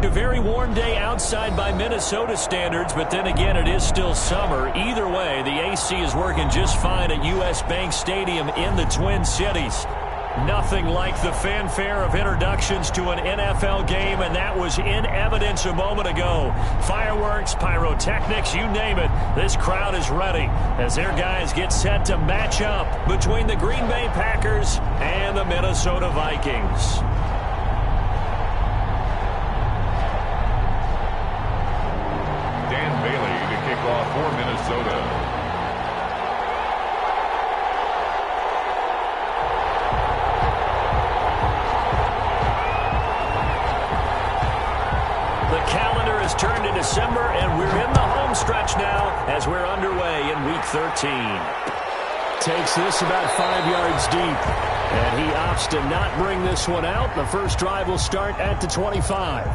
a very warm day outside by Minnesota standards, but then again, it is still summer. Either way, the AC is working just fine at U.S. Bank Stadium in the Twin Cities. Nothing like the fanfare of introductions to an NFL game, and that was in evidence a moment ago. Fireworks, pyrotechnics, you name it. This crowd is ready as their guys get set to match up between the Green Bay Packers and the Minnesota Vikings. Dan Bailey to kick off for Minnesota. Turned to December, and we're in the home stretch now as we're underway in Week 13. Takes this about 5 yards deep, and he opts to not bring this one out. The first drive will start at the 25.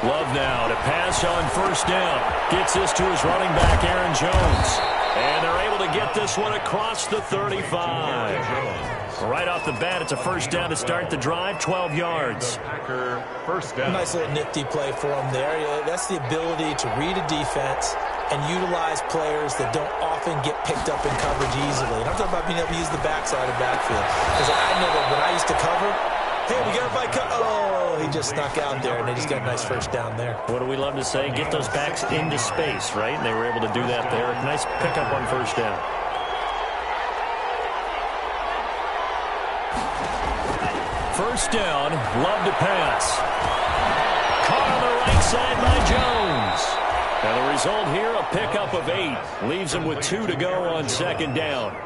Love now to pass on first down. Gets this to his running back, Aaron Jones. And they're able to get this one across the 35. Right off the bat, it's a first down to start the drive, 12 yards. First down. Nice little nifty play for him there. That's the ability to read a defense and utilize players that don't often get picked up in coverage easily. And I'm talking about being able to use the backside of backfield. Because I know that when I used to cover, hey, we got a bike. Oh, he just snuck out there, and they just got a nice first down there. What do we love to say? Get those backs into space, right? And they were able to do that there. Nice pickup on first down. First down, Love to pass. Caught on the right side by Jones. And the result here, a pickup of 8. Leaves him with 2 to go on second down.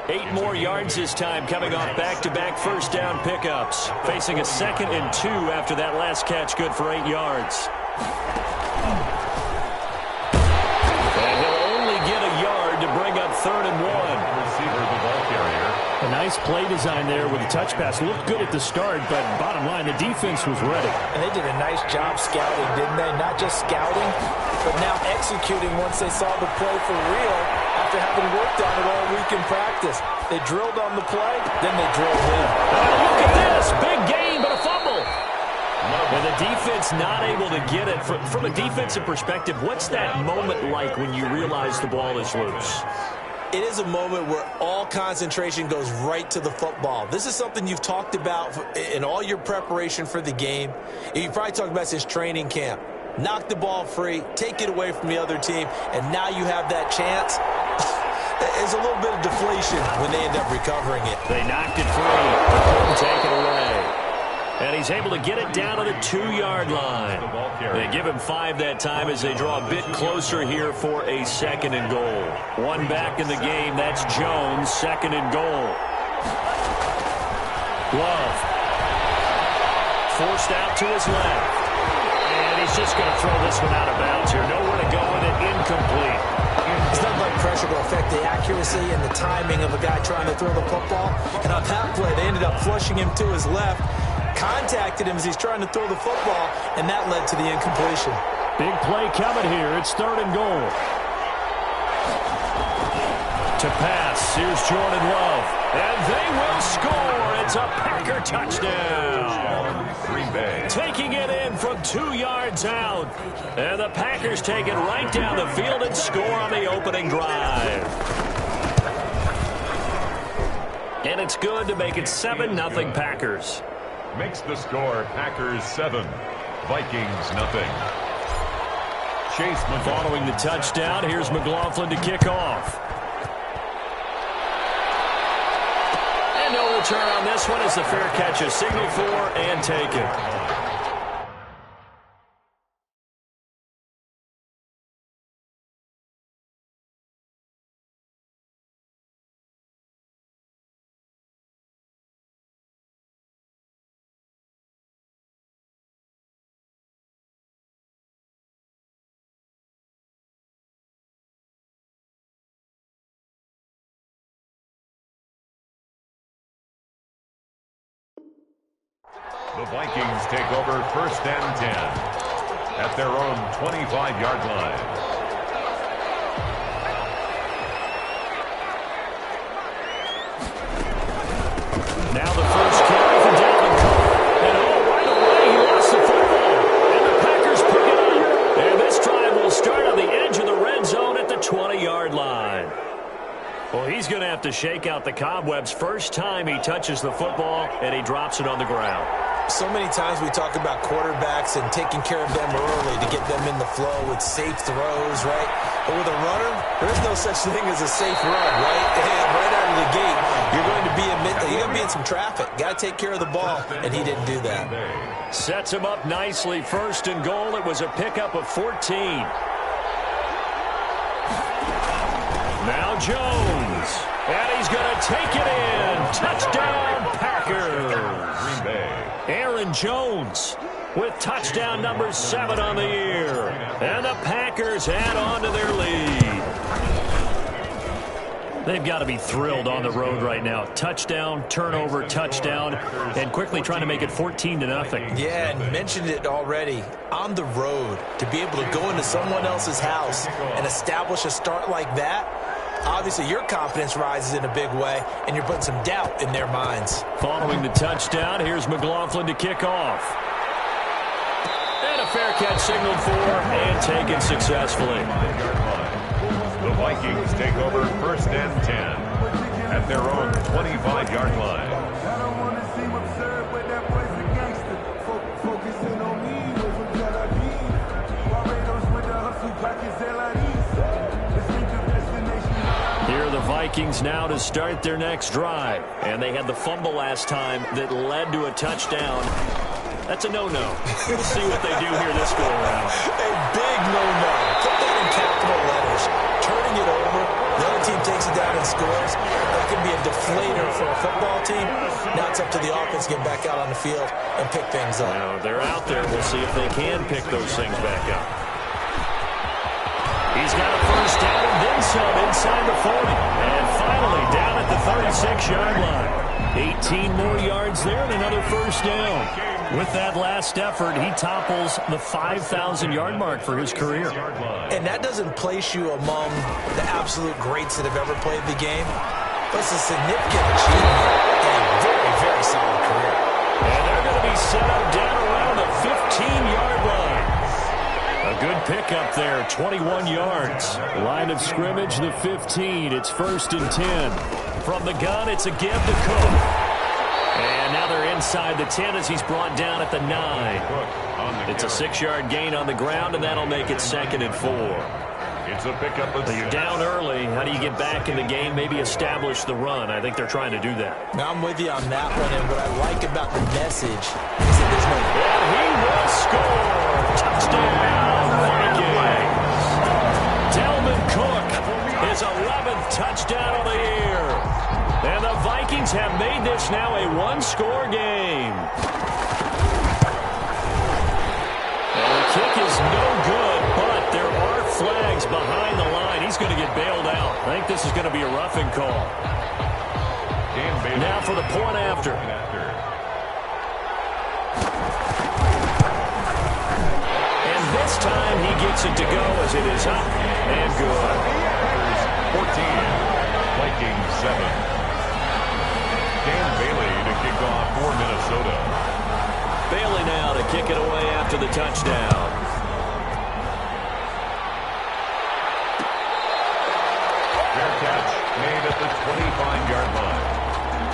8 more yards this time, coming off back-to-back first down pickups. Facing a 2nd and 2 after that last catch, good for 8 yards. And he'll only get a yard to bring up 3rd and 1. Receiver, the ball carrier. A nice play design there with the touch pass. Looked good at the start, but bottom line, the defense was ready. And they did a nice job scouting, didn't they? Not just scouting, but now executing once they saw the play for real after having worked on it all week in practice. They drilled on the play, then they drilled in. Oh, look at this. Big gain, but a fumble. And the defense not able to get it. From a defensive perspective, what's that moment like when you realize the ball is loose? It is a moment where all concentration goes right to the football. This is something you've talked about in all your preparation for the game. You probably talked about since training camp. Knock the ball free, take it away from the other team, and now you have that chance. There's a little bit of deflation when they end up recovering it. They knocked it free, but couldn't take it away. And he's able to get it down to the 2-yard line. They give him 5 that time as they draw a bit closer here for a 2nd and goal. One back in the game, that's Jones, 2nd and goal. Love. Forced out to his left. And he's just going to throw this one out of bounds here. Nowhere to go with it, incomplete. It's not like pressure will affect the accuracy and the timing of a guy trying to throw the football. And on that play, they ended up flushing him to his left. Contacted him as he's trying to throw the football, and that led to the incompletion. Big play coming here. It's 3rd and goal. To pass, here's Jordan Love. And they will score. It's a Packer touchdown. Green Bay. Taking it in from 2 yards out. And the Packers take it right down the field and score on the opening drive. And it's good to make it 7-0 Packers. Makes the score Packers 7, Vikings nothing. Chase following the touchdown. Here's McLaughlin to kick off. And no return on this one as the fair catch is signaled for and taken. The Vikings take over 1st and 10 at their own 25-yard line. Now the first carry for Dalvin Cook. And right away he lost the football. And the Packers pick it up. And this drive will start on the edge of the red zone at the 20-yard line. Well, he's going to have to shake out the cobwebs first time he touches the football, and he drops it on the ground. So many times we talk about quarterbacks and taking care of them early to get them in the flow with safe throws, right? But with a runner, there's no such thing as a safe run, right? And right out of the gate, you're going to be in some traffic. Got to take care of the ball, and he didn't do that. Sets him up nicely. 1st and goal. It was a pickup of 14. Now Jones. And he's going to take it in. Touchdown, Packers. Green Bay. Aaron Jones with touchdown number 7 on the year. And the Packers add on to their lead. They've got to be thrilled on the road right now. Touchdown, turnover, touchdown, and quickly trying to make it 14-0. Yeah, and mentioned it already. On the road, to be able to go into someone else's house and establish a start like that, obviously your confidence rises in a big way, and you're putting some doubt in their minds. Following the touchdown, here's McLaughlin to kick off. And a fair catch signaled for and taken successfully. The Vikings take over 1st and 10 at their own 25-yard line. I don't want to seem absurd, but that boy's a gangster. Focusing on me was a Jalabi. Barbados with the hustle, pockets LIDs. Here are the Vikings now to start their next drive. And they had the fumble last time that led to a touchdown. That's a no-no. We'll see what they do here this go-around. A big no-no. Put that in capital letters. Turning it over, the other team takes it down and scores. That can be a deflator for a football team. Now it's up to the offense to get back out on the field and pick things up. Now they're out there. We'll see if they can pick those things back up. He's got a first down and then some inside the 40. And finally down at the 36-yard line. 18 more yards there and another first down. With that last effort, he topples the 5,000-yard mark for his career. And that doesn't place you among the absolute greats that have ever played the game. But it's a significant achievement and a very, very solid career. And they're going to be set up down around the 15-yard line. A good pickup there, 21 yards. Line of scrimmage, the 15. It's 1st and 10. From the gun, it's a give to Cook. And now they're inside the 10 as he's brought down at the 9. It's a 6-yard gain on the ground, and that'll make it 2nd and 4. It's a pickup of 6. You're down early. How do you get back in the game, maybe establish the run? I think they're trying to do that. Now I'm with you on that one, and what I like about the message is that there's no... And he will score! Touchdown, Vikings! Dalvin Cook, his 11th touchdown of the year. And the Vikings have made this now a one-score game. And the kick is no good, but there are flags behind the line. He's going to get bailed out. I think this is going to be a roughing call. Now for the point after. And this time he gets it to go as it is up and good. 14, Vikings 7. Dan Bailey to kick off for Minnesota. Bailey now to kick it away after the touchdown. Fair catch made at the 25-yard line.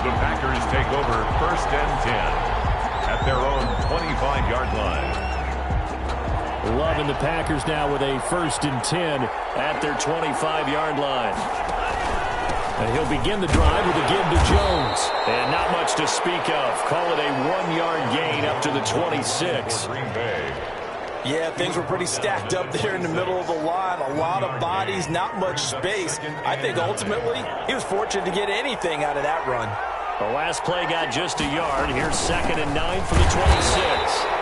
The Packers take over 1st and 10 at their own 25-yard line. Loving the Packers now with a 1st and 10 at their 25-yard line. And he'll begin the drive with a give to Jones. And not much to speak of. Call it a 1-yard gain up to the 26. Green Bay. Yeah, things were pretty stacked up there in the middle of the line. A lot of bodies, not much space. I think ultimately he was fortunate to get anything out of that run. The last play got just a yard. Here's 2nd and 9 for the 26.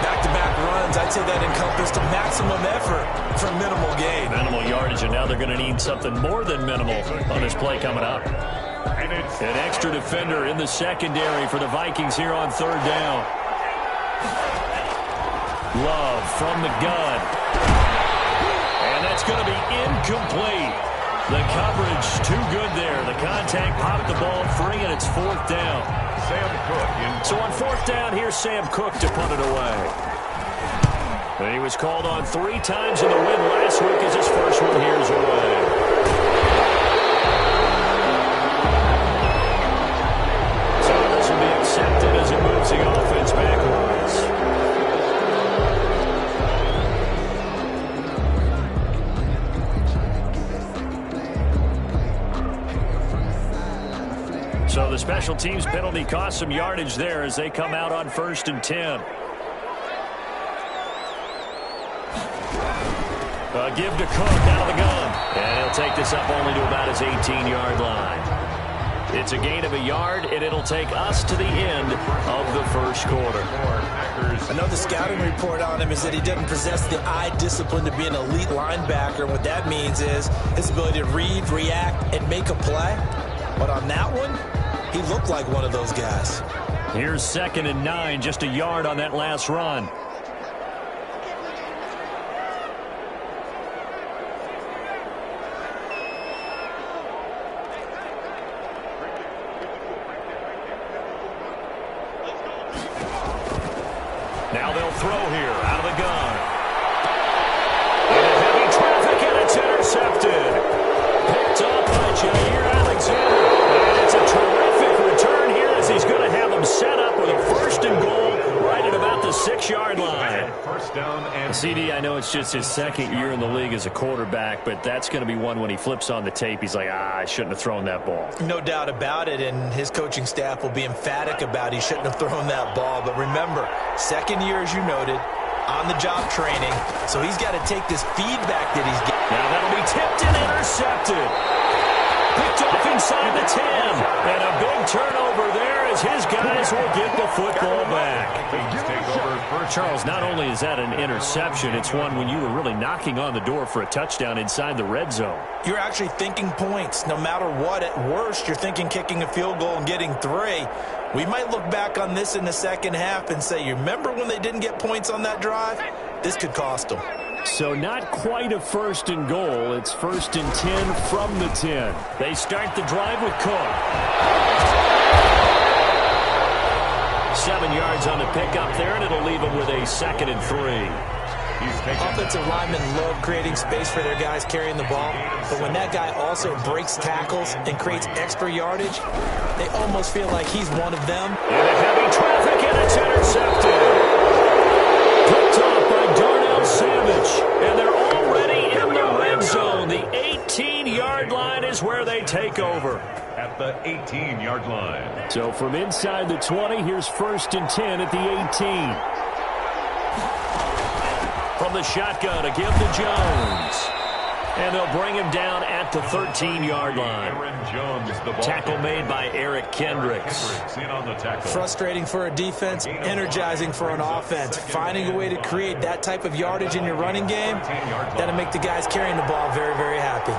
Back-to-back runs, I'd say that encompassed maximum effort for minimal gain. Minimal yardage, and now they're going to need something more than minimal on this play coming up. An extra defender in the secondary for the Vikings here on third down. Love from the gun. And that's going to be incomplete. The coverage too good there. The contact popped the ball free, and it's fourth down. Sam Cook. So on fourth down, here's Sam Cook to punt it away. And he was called on 3 times in the win last week as his first one here's away. So this will be accepted as it moves the offense backwards. So the special teams penalty cost some yardage there as they come out on 1st and 10. Give to Cook out of the gun. And he'll take this up only to about his 18-yard line. It's a gain of a yard, and it'll take us to the end of the first quarter. I know the scouting report on him is that he doesn't possess the eye discipline to be an elite linebacker. What that means is his ability to read, react, and make a play. But on that one, he looked like one of those guys. Here's 2nd and 9, just a yard on that last run. Now they'll throw here out of the gun. Into heavy traffic, and it's intercepted. Picked up by Jair Alexander. And it's a terrific return here as he's going to have them set up with a 1st and goal right at about the 6-yard line. First down and CD, I know it's just his 2nd year in the league as a quarterback, but that's going to be one when he flips on the tape, he's like, I shouldn't have thrown that ball. No doubt about it, and his coaching staff will be emphatic about he shouldn't have thrown that ball. But remember, 2nd year, as you noted, on-the-job training, so he's got to take this feedback that he's getting. Now that'll be tipped and intercepted. Picked off inside the 10. And a big turnover there as his guys will get the football back. Charles, not only is that an interception, it's one when you were really knocking on the door for a touchdown inside the red zone. You're actually thinking points. No matter what, at worst, you're thinking kicking a field goal and getting 3. We might look back on this in the second half and say, you remember when they didn't get points on that drive? This could cost them. So not quite a 1st and goal. It's 1st and 10 from the 10. They start the drive with Cook. 7 yards on the pickup there, and it'll leave them with a 2nd and 3. Offensive linemen love creating space for their guys carrying the ball, but when that guy also breaks tackles and creates extra yardage, they almost feel like he's one of them. Into heavy traffic, and it's intercepted. Picked off by Darnell Savage, and they're already in the red zone. The 18-yard line is where they take over. At the 18-yard line. So from inside the 20, here's 1st and 10 at the 18. From the shotgun, a give to Jones. And they'll bring him down at the 13-yard line. Tackle made by Eric Kendricks. Frustrating for a defense, energizing for an offense. Finding a way to create that type of yardage in your running game, that'll make the guys carrying the ball very, very happy.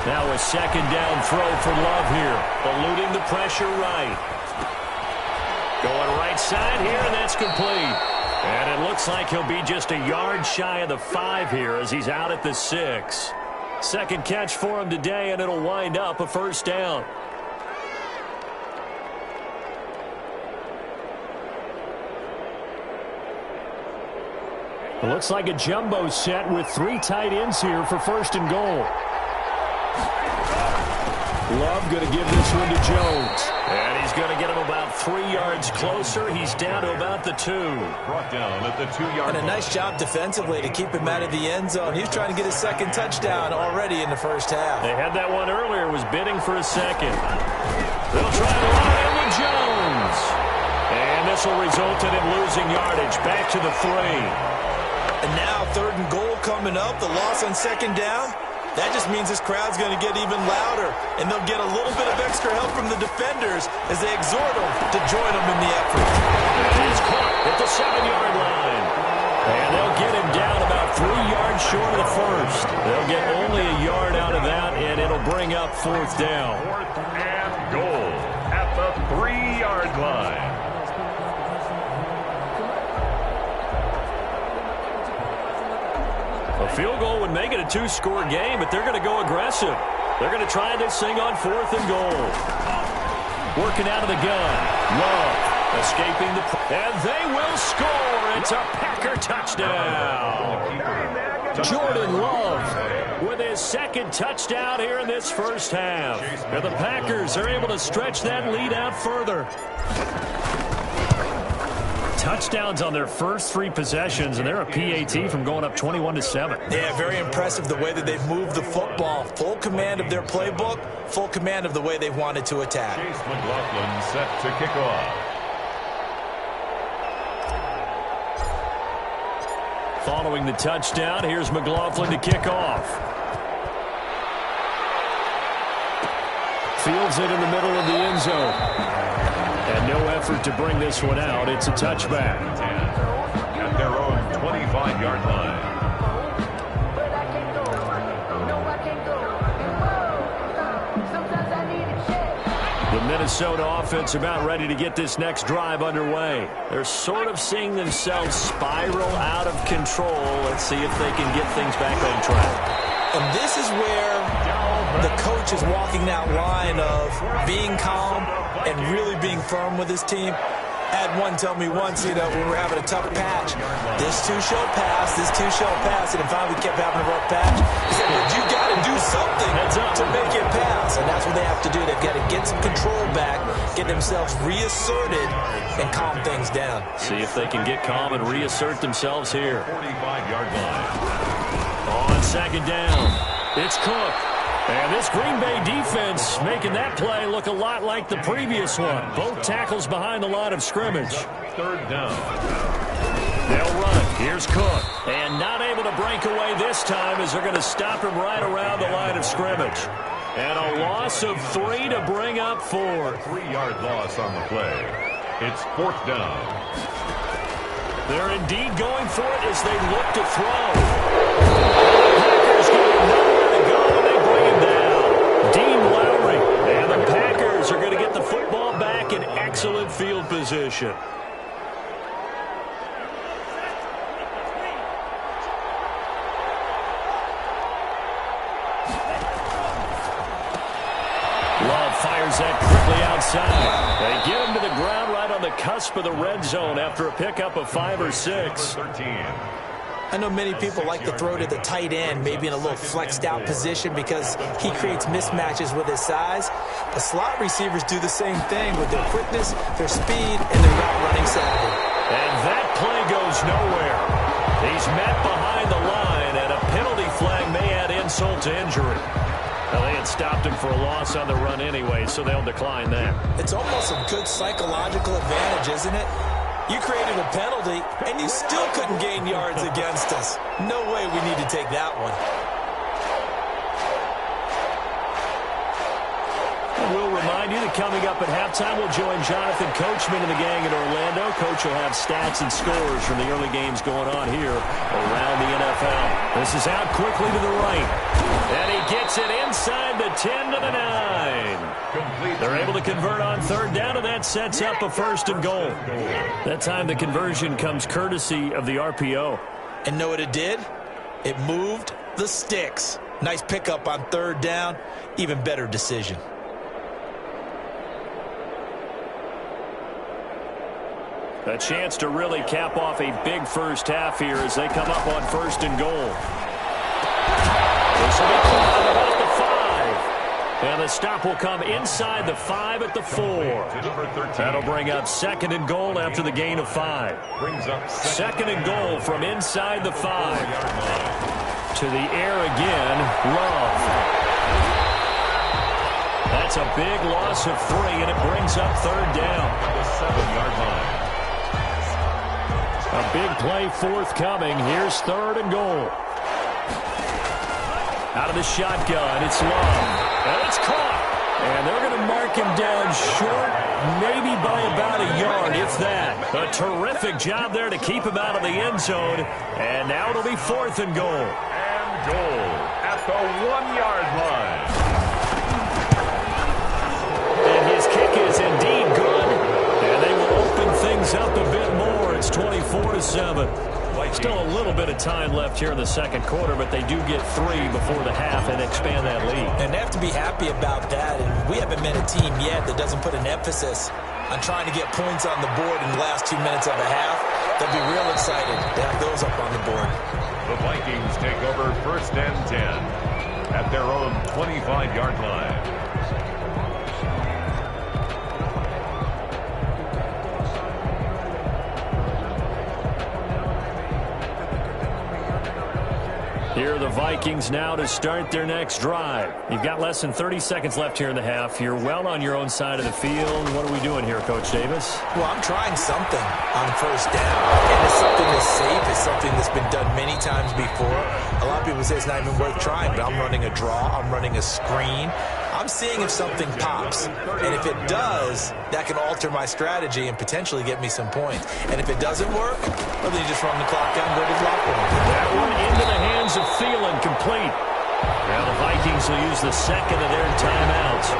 Now a 2nd down throw for Love here. Eluding the pressure right. Going right side here, and that's complete. And it looks like he'll be just a yard shy of the 5 here as he's out at the 6. 2nd catch for him today, and it'll wind up a 1st down. It looks like a jumbo set with 3 tight ends here for 1st and goal. Love going to give this one to Jones. And he's going to get him about 3 yards closer. He's down to about the 2. Brought down at the 2-yard line. And a nice job defensively to keep him out of the end zone. He was trying to get his 2nd touchdown already in the first half. They had that one earlier, was bidding for a 2nd. They'll try to line in with Jones. And this will result in him losing yardage. Back to the 3. And now 3rd and goal coming up. The loss on 2nd down. That just means this crowd's going to get even louder, and they'll get a little bit of extra help from the defenders as they exhort them to join them in the effort. And he's caught at the 7-yard line. And they'll get him down about 3 yards short of the first. They'll get only a yard out of that, and it'll bring up 4th down. 4th and goal at the 3-yard line. A field goal would make it a 2-score game, but they're going to go aggressive. They're going to try this thing on 4th and goal. Working out of the gun. Love escaping the... And they will score. It's a Packer touchdown. Jordan Love with his 2nd touchdown here in this first half. And the Packers are able to stretch that lead out further. Touchdowns on their first 3 possessions, and they're a PAT from going up 21-7. Yeah, very impressive the way that they've moved the football. Full command of their playbook, full command of the way they've wanted to attack. Chase McLaughlin set to kick off. Following the touchdown, here's McLaughlin to kick off. Fields it in the middle of the end zone. And no effort to bring this one out. It's a touchback. At their own 25-yard line. The Minnesota offense about ready to get this next drive underway. They're sort of seeing themselves spiral out of control. Let's see if they can get things back on track. And this is where the coach is walking that line of being calm and really being firm with his team. I had one tell me once, when we were having a tough patch, this too shall pass, this too shall pass, and finally we kept having a rough patch. He said, but you got to do something to make it pass, and that's what they have to do. They've got to get some control back, get themselves reasserted, and calm things down. See if they can get calm and reassert themselves here. 45-yard line. On 2nd down, it's Cook. And this Green Bay defense making that play look a lot like the previous one. Both tackles behind the line of scrimmage. 3rd down. They'll run. Here's Cook. And not able to break away this time as they're going to stop him right around the line of scrimmage. And a loss of 3 to bring up 4. 3-yard loss on the play. It's 4th down. They're indeed going for it as they look to throw. Packers got nowhere to go, and they bring him down. Dean Lowry, and the Packers are going to get the football back in excellent field position. Love fires that quickly outside. They get him to the ground right on the cusp of the red zone after a pickup of 5 or 6. 13. I know many people like to throw to the tight end, maybe in a little flexed out position because he creates mismatches with his size. The slot receivers do the same thing with their quickness, their speed, and their route running savvy. And that play goes nowhere. He's met behind the line, and a penalty flag may add insult to injury. Well, they had stopped him for a loss on the run anyway, so they'll decline that. It's almost a good psychological advantage, isn't it? You created a penalty, and you still couldn't gain yards against us. No way we need to take that one. We'll remind you that coming up at halftime, we'll join Jonathan Coachman and the gang in Orlando. Coach will have stats and scores from the early games going on here around the NFL. This is out quickly to the right. And he gets it inside the 10 to the 9. They're able to convert on 3rd down, and that sets up a 1st and goal. That time the conversion comes courtesy of the RPO. And know what it did? It moved the sticks. Nice pickup on 3rd down. Even better decision. A chance to really cap off a big first half here as they come up on 1st and goal. This will be caught about the 5. And the stop will come inside the 5 at the 4. That'll bring up 2nd and goal after the gain of 5. 2nd and goal from inside the 5. To the air again, Love. That's a big loss of 3, and it brings up 3rd down. The 7-yard line. A big play forthcoming. Here's 3rd and goal. Out of the shotgun, it's Love. And it's caught. And they're going to mark him down short, maybe by about a yard, if that. A terrific job there to keep him out of the end zone. And now it'll be 4th and goal. And goal at the 1-yard line. And his kick is indeed good. And they will open things up a bit more. It's 24-7. Still a little bit of time left here in the second quarter, but they do get 3 before the half and expand that lead. And they have to be happy about that. And we haven't met a team yet that doesn't put an emphasis on trying to get points on the board in the last 2 minutes of a half. They'll be real excited to have those up on the board. The Vikings take over 1st and 10 at their own 25-yard line. Here are the Vikings now to start their next drive. You've got less than 30 seconds left here in the half. You're well on your own side of the field. What are we doing here, Coach Davis? Well, I'm trying something on 1st down. And it's something that's safe. It's something that's been done many times before. A lot of people say it's not even worth trying, but I'm running a draw. I'm running a screen. I'm seeing if something pops. And if it does, that can alter my strategy and potentially get me some points. And if it doesn't work, well, then you just run the clock down and go to the locker room. That one into the hands of Thielen, complete. Now the Vikings will use the second of their timeouts,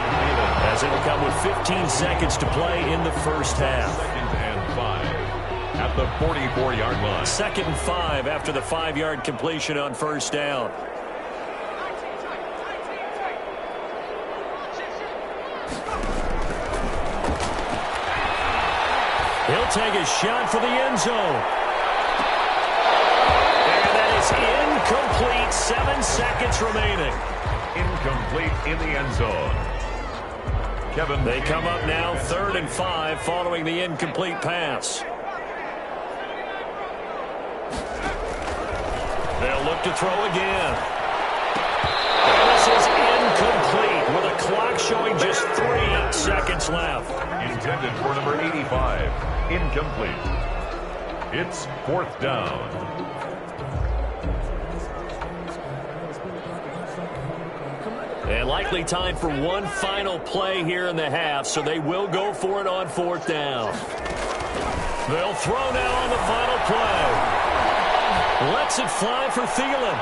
as it will come with 15 seconds to play in the first half. 2nd and 5 at the 44-yard line. 2nd and 5 after the 5-yard completion on 1st down. He'll take a shot for the end zone. And that is incomplete. 7 seconds remaining. Incomplete in the end zone. Kevin. They come up now 3rd and 5 following the incomplete pass. They'll look to throw again. And this is incomplete with a clock showing just 3 seconds left. Intended for number 85. Incomplete. It's 4th down. And likely time for one final play here in the half, so they will go for it on 4th down. They'll throw now on the final play. Lets it fly for Thielen.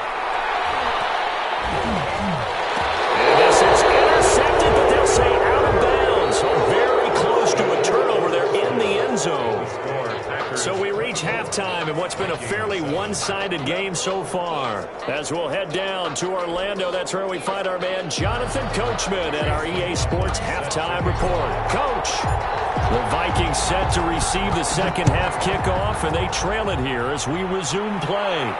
And this is intercepted, but they'll say out of bounds. So very close to a turnover there in the end zone. So we reach halftime in what's been a fairly one-sided game so far. As we'll head down to Orlando, that's where we find our man Jonathan Coachman at our EA Sports Halftime Report. Coach, the Vikings set to receive the second half kickoff, and they trail it here as we resume play.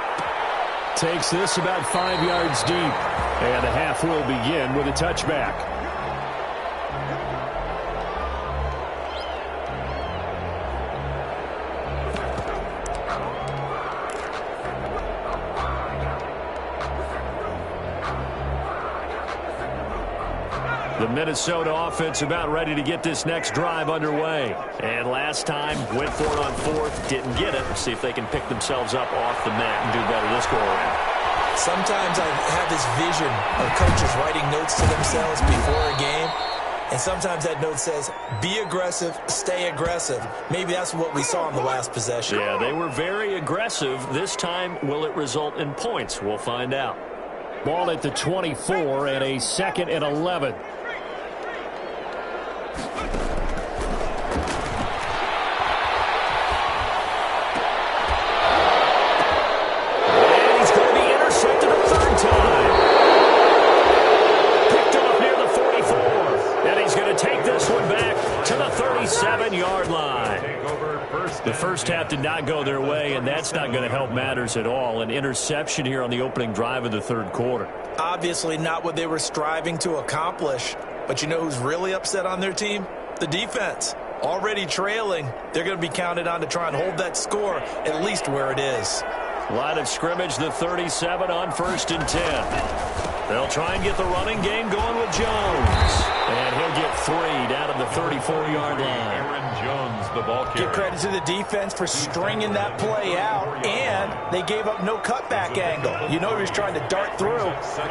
Takes this about 5 yards deep, and the half will begin with a touchback. The Minnesota offense about ready to get this next drive underway. And last time, went for it on 4th, didn't get it. See if they can pick themselves up off the mat and do better this go-around. Sometimes I have this vision of coaches writing notes to themselves before a game. And sometimes that note says, be aggressive, stay aggressive. Maybe that's what we saw in the last possession. Yeah, they were very aggressive. This time, will it result in points? We'll find out. Ball at the 24 and a 2nd and 11. The first half did not go their way, and that's not going to help matters at all. An interception here on the opening drive of the third quarter. Obviously not what they were striving to accomplish. But you know who's really upset on their team? The defense. Already trailing. They're going to be counted on to try and hold that score at least where it is. Line of scrimmage, the 37 on 1st and 10. They'll try and get the running game going with Jones. And he'll get 3 down at the 34-yard line. Aaron Jones, the ball carrier. Give credit to the defense for stringing that play out, and they gave up no cutback angle. You know he was trying to dart through.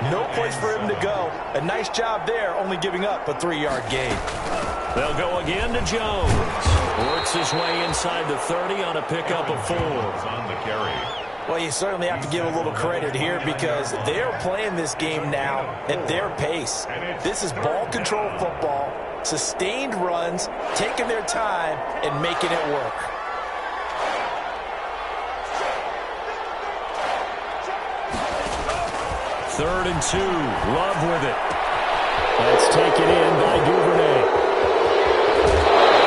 No place for him to go. A nice job there, only giving up a 3-yard gain. They'll go again to Jones. Works his way inside the 30 on a pickup of 4. On the carry. Well, you certainly have to give a little credit here because they're playing this game now at their pace. This is ball control football, sustained runs, taking their time, and making it work. Third and 2. Love with it. That's taken in by Duvernay.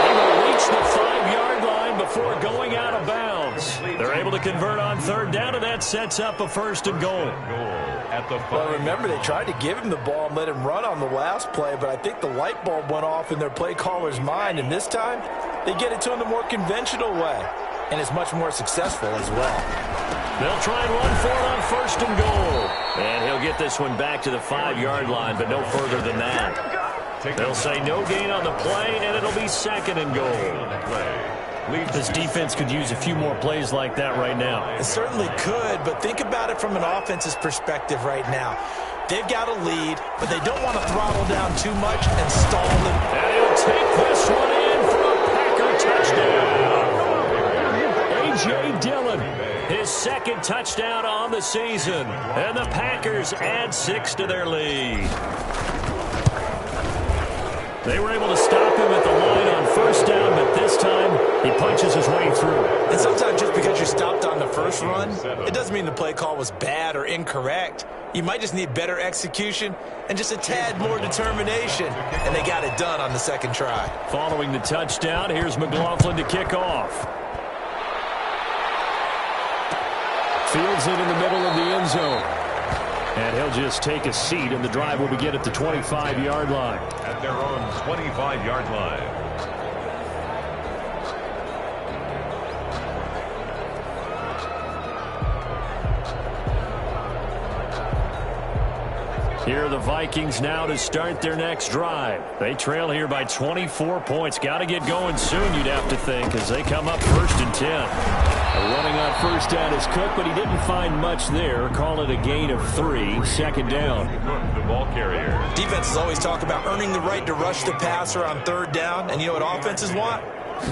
He will reach the 5-yard line before going out of bounds. They're able to convert on third down, and that sets up a 1st and goal. Well, remember, they tried to give him the ball and let him run on the last play, but I think the light bulb went off in their play caller's mind, and this time they get it to him the more conventional way, and it's much more successful as well. They'll try and run for it on 1st and goal. And he'll get this one back to the 5-yard line, but no further than that. They'll say no gain on the play, and it'll be 2nd and goal. This defense could use a few more plays like that right now. It certainly could, but think about it from an offense's perspective right now. They've got a lead, but they don't want to throttle down too much and stall them. And he'll take this one in for a Packer touchdown. A.J. Dillon, his 2nd touchdown on the season. And the Packers add 6 to their lead. They were able to stop him at the line on 1st down, but this time he punches his way through. And sometimes just because you're stopped on the first run, it doesn't mean the play call was bad or incorrect. You might just need better execution and just a tad more determination, and they got it done on the 2nd try. Following the touchdown, here's McLaughlin to kick off. Fields it in the middle of the end zone. And he'll just take a seat, and the drive will begin at the 25-yard line. At their own 25-yard line. Here are the Vikings now to start their next drive. They trail here by 24 points. Got to get going soon, you'd have to think, as they come up 1st and 10. Running on 1st down is Cook, but he didn't find much there. Call it a gain of 3, 2nd down. The ball carrier. Defenses always talk about earning the right to rush the passer on 3rd down, and you know what offenses want?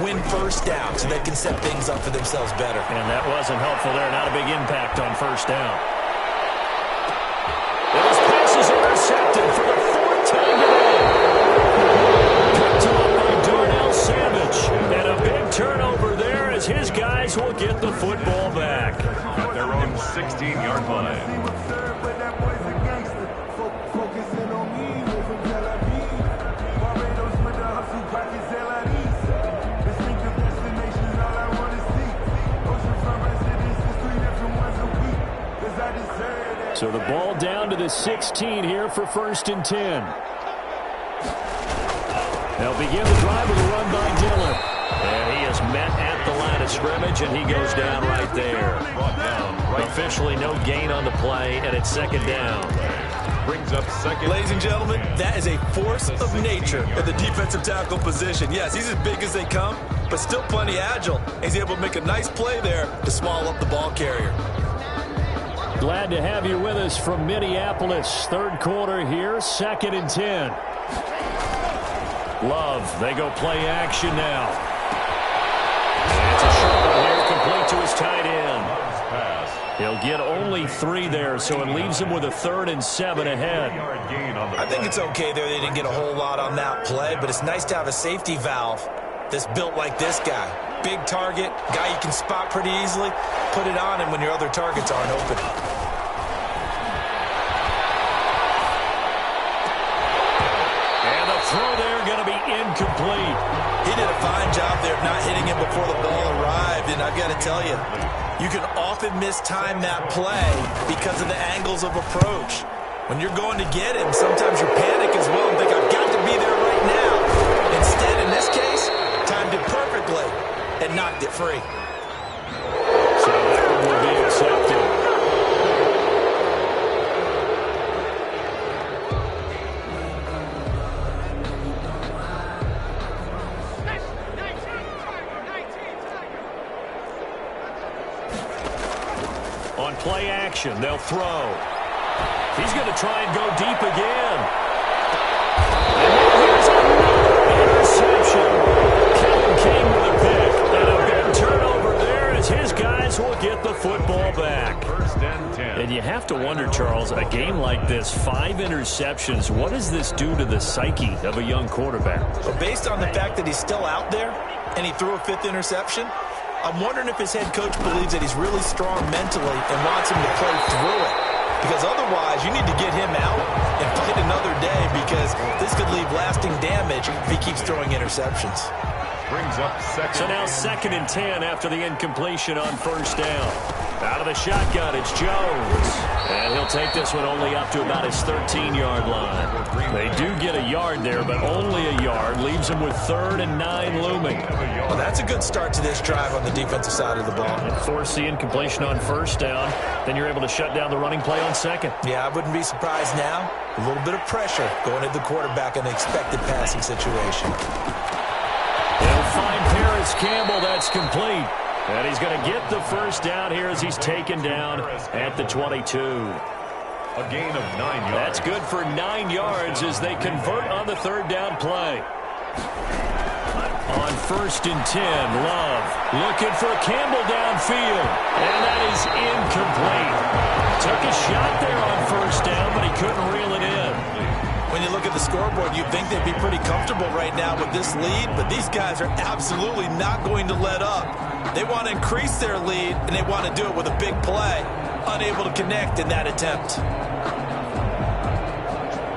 Win 1st down so they can set things up for themselves better. And that wasn't helpful there. Not a big impact on 1st down. His pass is intercepted for the 4th time today. Picked up by Darnell Savage. And a big turnover there as his guys will get the football back. At their own 16-yard line. So the ball down to the 16 here for 1st and 10. They'll begin the drive with a run by Dillon. And he is met at the line of scrimmage, and he goes down right there. Officially no gain on the play, and it's 2nd down. Brings up 2nd. Ladies and gentlemen, that is a force of nature in the defensive tackle position. Yes, he's as big as they come, but still plenty agile. He's able to make a nice play there to swallow up the ball carrier. Glad to have you with us from Minneapolis. 3rd quarter here, 2nd and 10. Love, they go play action now. And it's a short one here, complete to his tight end. He'll get only 3 there, so it leaves him with a 3rd and 7 ahead. I think it's okay there. They didn't get a whole lot on that play, but it's nice to have a safety valve that's built like this guy. Big target, guy you can spot pretty easily. Put it on him when your other targets aren't open. And the throw there going to be incomplete. He did a fine job there of not hitting him before the ball arrived, and I've got to tell you, you can often mistime that play because of the angles of approach. When you're going to get him, sometimes you panic as well and think, I've got to be there right now. Instead, in this case, timed it perfectly and knocked it free. So that will be accepted. play action. They'll throw. He's going to try and go deep again. And here's another interception. Kellen King with a pick. And a big turnover there as his guys will get the football back. First and 10. And you have to wonder, Charles, a game like this, 5 interceptions, what does this do to the psyche of a young quarterback? Well, based on the fact that he's still out there and he threw a 5th interception, I'm wondering if his head coach believes that he's really strong mentally and wants him to play through it. Because otherwise, you need to get him out and fight another day because this could leave lasting damage if he keeps throwing interceptions. Brings up second. So now 2nd and 10 after the incompletion on first down. Out of the shotgun, it's Jones. And he'll take this one only up to about his 13-yard line. They do get a yard there, but only a yard. Leaves them with 3rd and 9 looming. Well, that's a good start to this drive on the defensive side of the ball. And force the incompletion on first down. Then you're able to shut down the running play on 2nd. Yeah, I wouldn't be surprised now. A little bit of pressure going at the quarterback in an expected passing situation. They'll find Paris Campbell. That's complete. And he's going to get the first down here as he's taken down at the 22. A gain of 9 yards. That's good for 9 yards as they convert on the 3rd down play. On 1st and 10, Love looking for Campbell downfield. And that is incomplete. Took a shot there on 1st down, but he couldn't reel it in. When you look at the scoreboard, you'd think they'd be pretty comfortable right now with this lead, but these guys are absolutely not going to let up. They want to increase their lead, and they want to do it with a big play. Unable to connect in that attempt.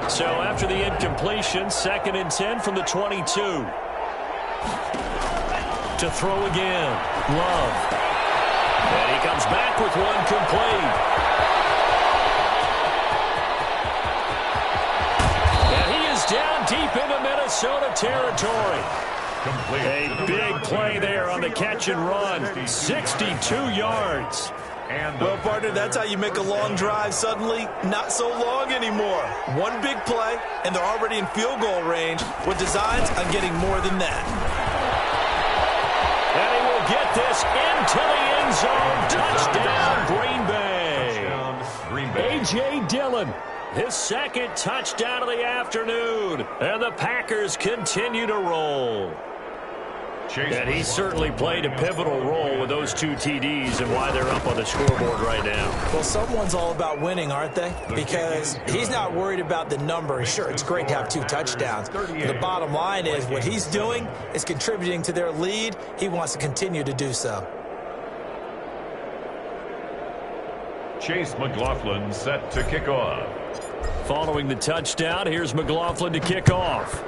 So after the incompletion, 2nd and 10 from the 22. To throw again, Love. And he comes back with one complete. Down deep into Minnesota territory. A big play there on the catch and run. 62 yards. Well, partner, that's how you make a long drive suddenly not so long anymore. One big play, and they're already in field goal range with designs on getting more than that. And he will get this into the end zone. Touchdown, Green Bay. A.J. Dillon. His 2nd touchdown of the afternoon. And the Packers continue to roll. And he certainly played a pivotal role with those 2 TDs and why they're up on the scoreboard right now. Well, someone's all about winning, aren't they? Because he's not worried about the number. Sure, it's great to have 2 touchdowns. But the bottom line is what he's doing is contributing to their lead. He wants to continue to do so. Chase McLaughlin set to kick off. Following the touchdown, here's McLaughlin to kick off.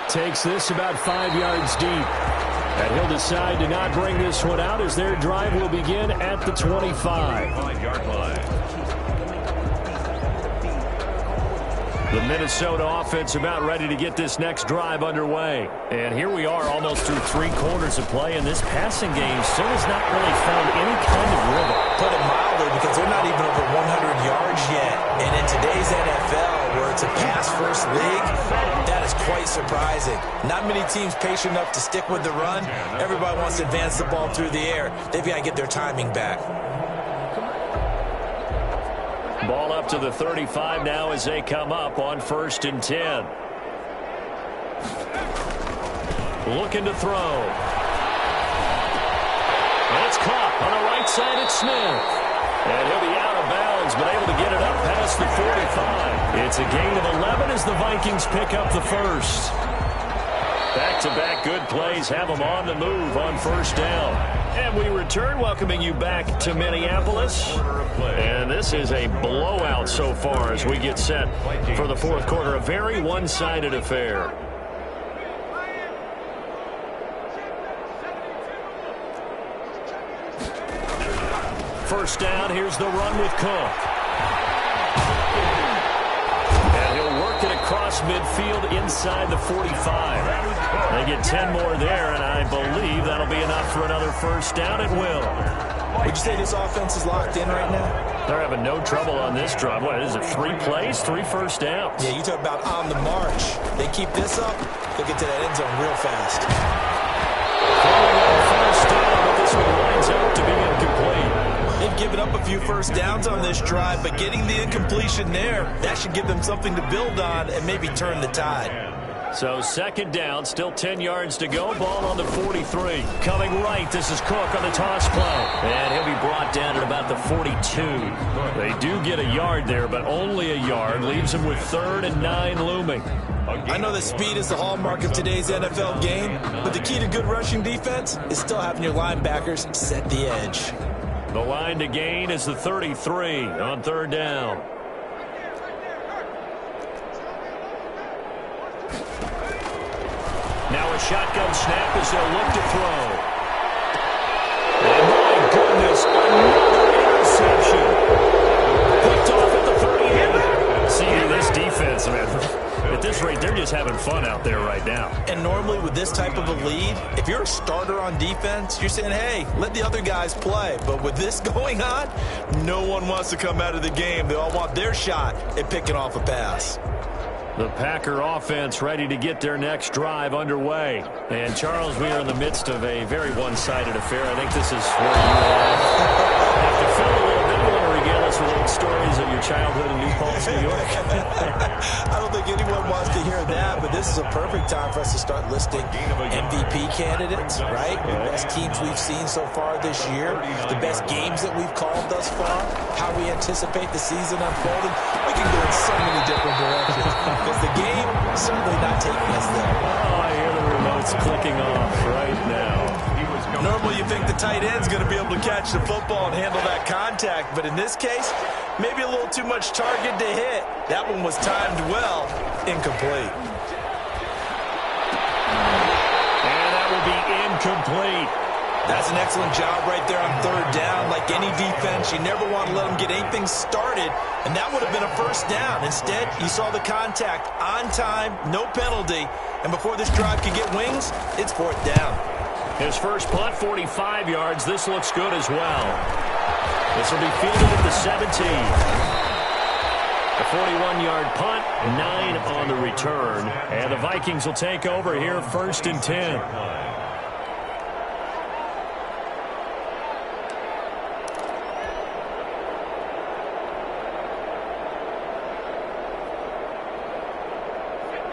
Takes this about 5 yards deep. And he'll decide to not bring this one out as their drive will begin at the 25. 5-yard line. The Minnesota offense about ready to get this next drive underway. And here we are almost through 3 quarters of play, and this passing game still has not really found any kind of rhythm. Put it mildly, because they're not even over 100 yards yet. And in today's NFL, where it's a pass-first league, that is quite surprising. Not many teams patient enough to stick with the run. Everybody wants to advance the ball through the air. They've got to get their timing back. Ball up to the 35 now as they come up on 1st and 10. Looking to throw. And it's caught on the right side. It's Smith. And he'll be out of bounds, but able to get it up past the 45. It's a gain of 11 as the Vikings pick up the first. Back-to-back good plays have them on the move on 1st down. And we return, welcoming you back to Minneapolis. And this is a blowout so far as we get set for the 4th quarter. A very one-sided affair. First down, here's the run with Cook. And he'll work it across midfield inside the 45. They get 10 more there, and I believe that'll be enough for another first down. It will. Would you say this offense is locked in right now? They're having no trouble on this drive. What is it, 3 plays, 3 first downs? Yeah, you talk about on the march. They keep this up, they'll get to that end zone real fast. First down with the this one lines up to be incomplete. They've given up a few first downs on this drive, but getting the incompletion there, that should give them something to build on and maybe turn the tide. So second down, still 10 yards to go. Ball on the 43. Coming right, this is Cook on the toss play. And he'll be brought down at about the 42. They do get a yard there, but only a yard. Leaves him with 3rd and 9 looming. I know that speed is the hallmark of today's NFL game, but the key to good rushing defense is still having your linebackers set the edge. The line to gain is the 33 on 3rd down. Now a shotgun snap as they'll look to throw. And my goodness, another interception. Picked off at the 38. See, this defense, man, at this rate, they're just having fun out there right now. And normally with this type of a lead, if you're a starter on defense, you're saying, hey, let the other guys play. But with this going on, no one wants to come out of the game. They all want their shot at picking off a pass. The Packer offense ready to get their next drive underway. And, Charles, we are in the midst of a very one-sided affair. I think this is where you have to fill a little bit. You want to regale us with old stories of your childhood in New Paltz, New York. I don't think anyone wants to hear that, but this is a perfect time for us to start listing MVP candidates, right? The best teams we've seen so far this year, the best games that we've called thus far, how we anticipate the season unfolding. We can go in so many different directions because the game is certainly not taking us there. Oh, I hear the remotes clicking off right now. Normally you think the tight end's going to be able to catch the football and handle that contact, but in this case, maybe a little too much target to hit. That one was timed well, incomplete. And that will be incomplete. That's an excellent job right there on 3rd down. Like any defense, you never want to let them get anything started, and that would have been a first down. Instead, you saw the contact on time, no penalty, and before this drive could get wings, it's 4th down. His first punt, 45 yards. This looks good as well. This will be fielded at the 17. A 41-yard punt, 9 on the return. And the Vikings will take over here, 1st and 10.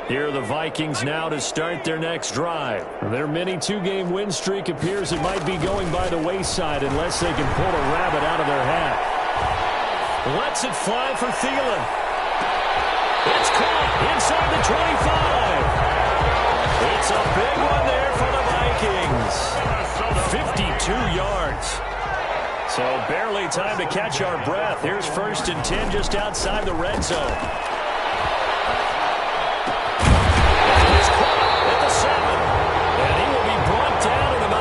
Here are the Vikings now to start their next drive. Their mini 2-game win streak appears it might be going by the wayside unless they can pull a rabbit out of their hat. Lets it fly for Thielen. It's caught inside the 25. It's a big one there for the Vikings. 52 yards. So barely time to catch our breath. Here's 1st and 10 just outside the red zone.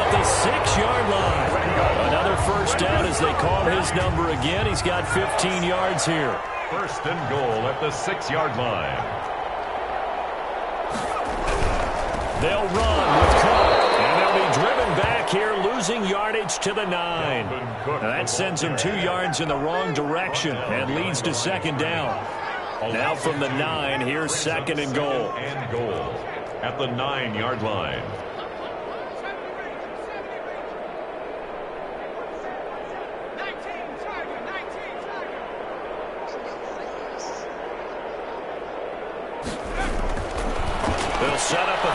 The 6-yard line. Another first down as they call his number again. He's got 15 yards here. 1st and goal at the 6-yard line. They'll run with Cook, and they'll be driven back here, losing yardage to the 9. Now that sends them 2 yards in the wrong direction and leads to 2nd down. Now from the 9, here's 2nd and goal. And goal at the 9-yard line. They'll set up a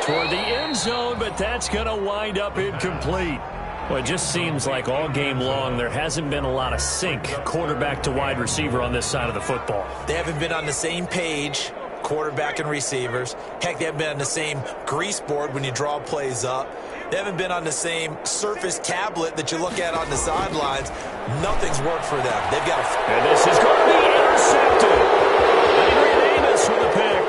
throw toward the end zone, but that's going to wind up incomplete. Well, it just seems like all game long there hasn't been a lot of sync quarterback to wide receiver on this side of the football. They haven't been on the same page, quarterback and receivers. Heck, they haven't been on the same grease board when you draw plays up. They haven't been on the same surface tablet that you look at on the sidelines. Nothing's worked for them. They've got a... And this is going to be intercepted. With a pick.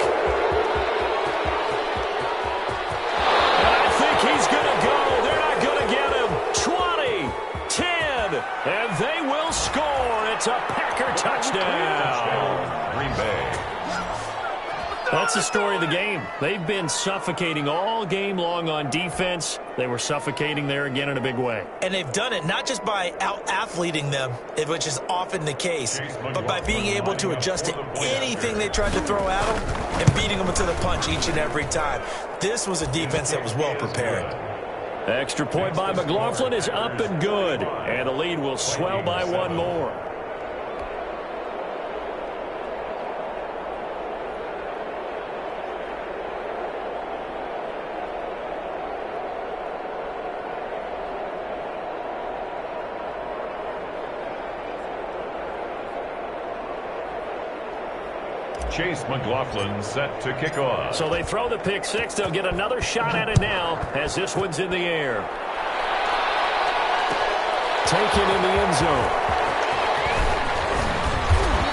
And I think he's going to go. They're not going to get him. 20, 10, and they will score. It's a Packer touchdown. Green Bay. That's the story of the game. They've been suffocating all game long on defense. They were suffocating there again in a big way. And they've done it not just by out-athleting them, which is often the case, but by being able to adjust to anything they tried to throw at them and beating them to the punch each and every time. This was a defense that was well prepared. Extra point by McLaughlin is up and good. And the lead will swell by one more. Chase McLaughlin set to kick off. So they throw the pick six. They'll get another shot at it now as this one's in the air. Taken in the end zone.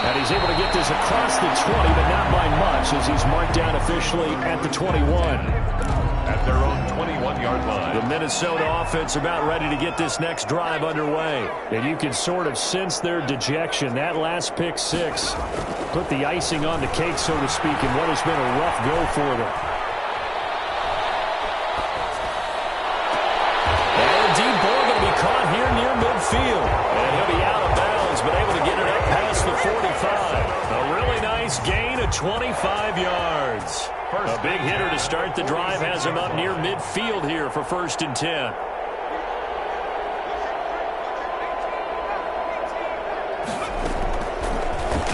And he's able to get this across the 20, but not by much as he's marked down officially at the 21. At their own 21-yard line. The Minnesota offense about ready to get this next drive underway. And you can sort of sense their dejection. That last pick six put the icing on the cake, so to speak, in what has been a rough go for them. And a deep ball going to be caught here near midfield. And he'll be out of bounds, but able to get it up past the 45. A really nice gain of 25 yards. A big hitter to start the drive has him up near midfield here for 1st and 10.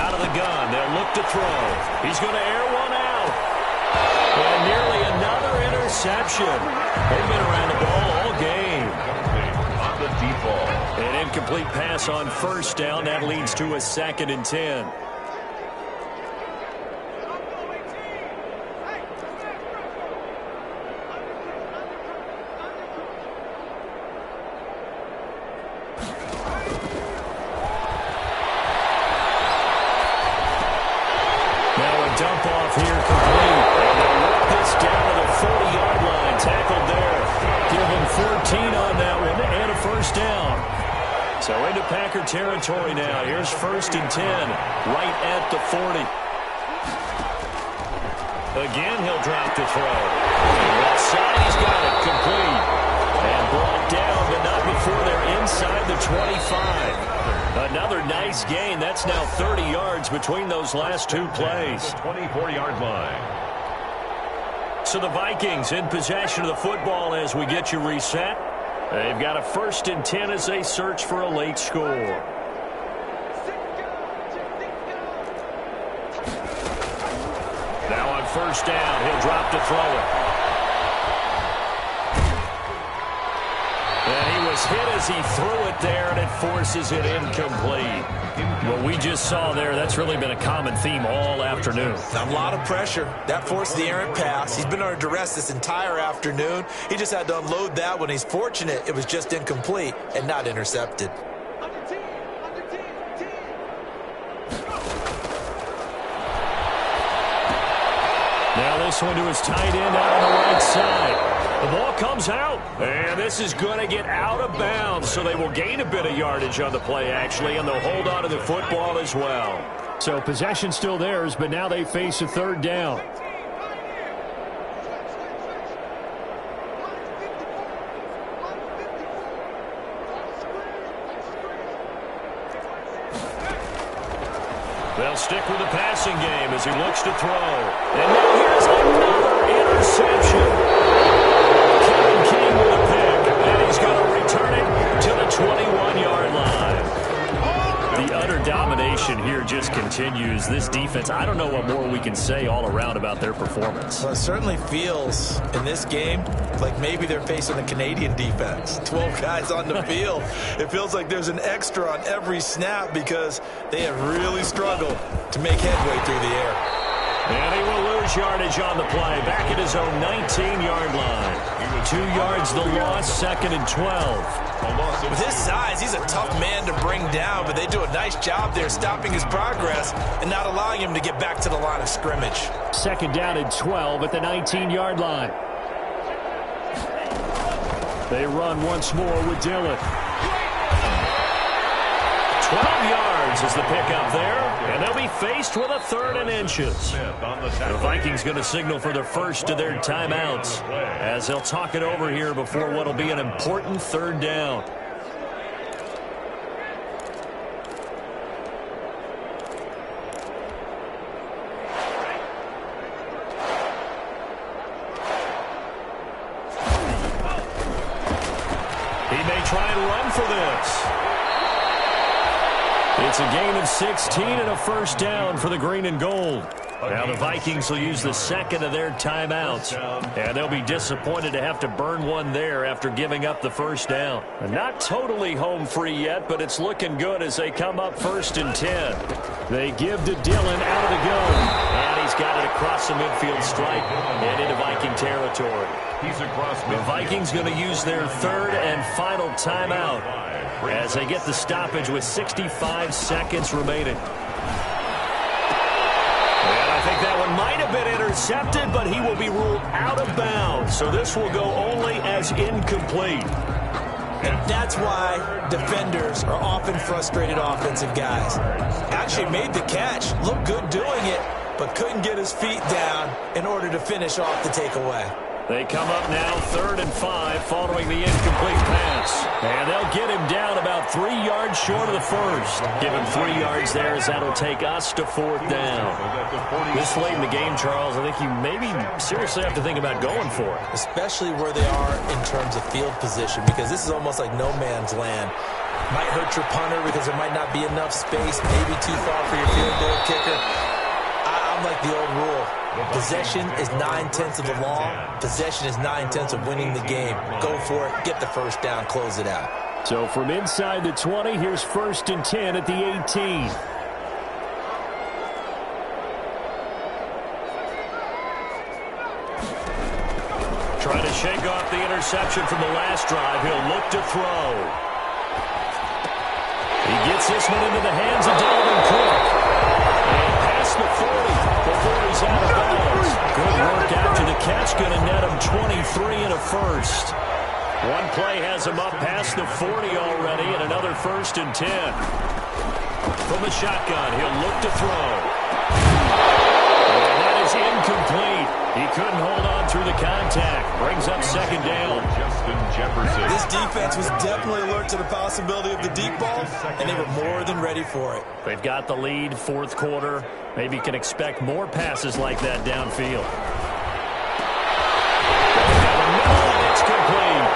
Out of the gun, they'll look to throw. He's going to air one out. And nearly another interception. They've been around the ball all game. On the deep ball. An incomplete pass on 1st down. That leads to a 2nd and 10. Dump off here complete. And they'll work this down to the 40-yard line. Tackled there. Give him 14 on that one and a 1st down. So into Packer territory now. Here's 1st and 10 right at the 40. Again, he'll drop the throw. Left side, he's got it complete. And brought down, but not before they're inside the 25. Another nice gain. That's now 30 yards between those last two plays. 24-yard line. So the Vikings in possession of the football as we get you reset. They've got a 1st and 10 as they search for a late score. Now on 1st down, he'll drop to throw it. And he was hit as he threw it there, and it forces it incomplete. What we just saw there, that's really been a common theme all afternoon. A lot of pressure. That forced the errant pass. He's been under duress this entire afternoon. He just had to unload that one. He's fortunate it was just incomplete and not intercepted. Now this one to his tight end out on the right side. The ball comes out, and this is going to get out of bounds, so they will gain a bit of yardage on the play, actually, and they'll hold on to the football as well. So possession still theirs, but now they face a 3rd down. They'll stick with the passing game as he looks to throw. And now here's another interception. King with a pick, and he's going to return it to the 21-yard line. The utter domination here just continues. This defense, I don't know what more we can say all around about their performance. Well, it certainly feels in this game like maybe they're facing a Canadian defense. 12 guys on the field. It feels like there's an extra on every snap because they have really struggled to make headway through the air. And he will lose yardage on the play. Back at his own 19-yard line. 2 yards the loss, 2nd and 12. With his size, he's a tough man to bring down, but they do a nice job there stopping his progress and not allowing him to get back to the line of scrimmage. 2nd down and 12 at the 19-yard line. They run once more with Dillon. 12 yards is the pickup there, and they'll be faced with a 3rd and inches. The Vikings going to signal for the first of their timeouts as they'll talk it over here before what will be an important 3rd down. try and run for this. It's a gain of 16 and a first down for the green and gold. Now the Vikings will use the second of their timeouts, and they'll be disappointed to have to burn one there after giving up the first down. Not totally home free yet, but it's looking good as they come up 1st and 10. They give to Dillon out of the gun, and he's got it across the midfield stripe and into Viking territory. The Vikings going to use their third and final timeout as they get the stoppage with 65 seconds remaining. I think that one might have been intercepted, but he will be ruled out of bounds. So this will go only as incomplete. And that's why defenders are often frustrated offensive guys. Actually made the catch, looked good doing it, but couldn't get his feet down in order to finish off the takeaway. They come up now 3rd and 5 following the incomplete pass. And they'll get him down about 3 yards short of the first. Give him 3 yards there as that'll take us to 4th down. This late in the game, Charles, I think you maybe seriously have to think about going for it. Especially where they are in terms of field position, because this is almost like no man's land. Might hurt your punter because there might not be enough space, maybe too far for your field goal kicker. I'm like the old rule. Possession is 9/10 of the law. Possession is 9/10 of winning the game. Go for it. Get the first down. Close it out. So from inside the 20, here's 1st and 10 at the 18. Trying to shake off the interception from the last drive. He'll look to throw. He gets this one into the hands of Dalvin Cook. And past the 40 before he's out of bounds. Good work after the catch. Going to net him 23 and a first. One play has him up past the 40 already, and another 1st and 10. From the shotgun, he'll look to throw. And that is incomplete. He couldn't hold on through the contact. Brings up 2nd down. Justin Jefferson. This defense was definitely alert to the possibility of the deep ball, and they were more than ready for it. They've got the lead, 4th quarter. Maybe can expect more passes like that downfield. It's complete.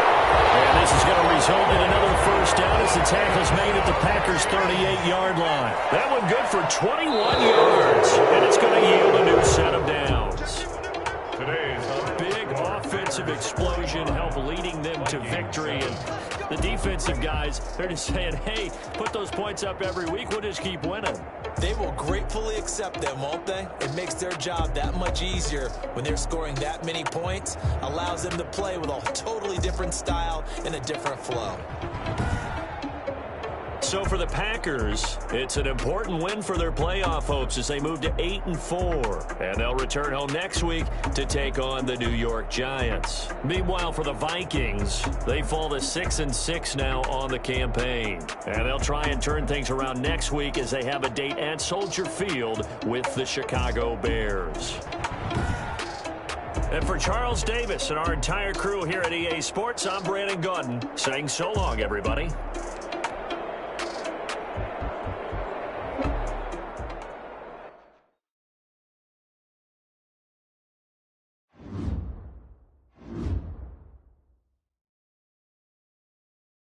And this is going to result in another first down as the tackle's made at the Packers' 38-yard line. That one good for 21 yards, and it's going to yield a new set of downs. Today's A big offensive explosion helped leading them to victory, and the defensive guys, they're just saying, hey, put those points up every week, we'll just keep winning. They will gratefully accept them, won't they? It makes their job that much easier when they're scoring that many points. Allows them to play with a totally different style and a different flow. So for the Packers, it's an important win for their playoff hopes as they move to 8-4. And they'll return home next week to take on the New York Giants. Meanwhile, for the Vikings, they fall to 6-6 now on the campaign. And they'll try and turn things around next week as they have a date at Soldier Field with the Chicago Bears. And for Charles Davis and our entire crew here at EA Sports, I'm Brandon Gaudin saying so long, everybody.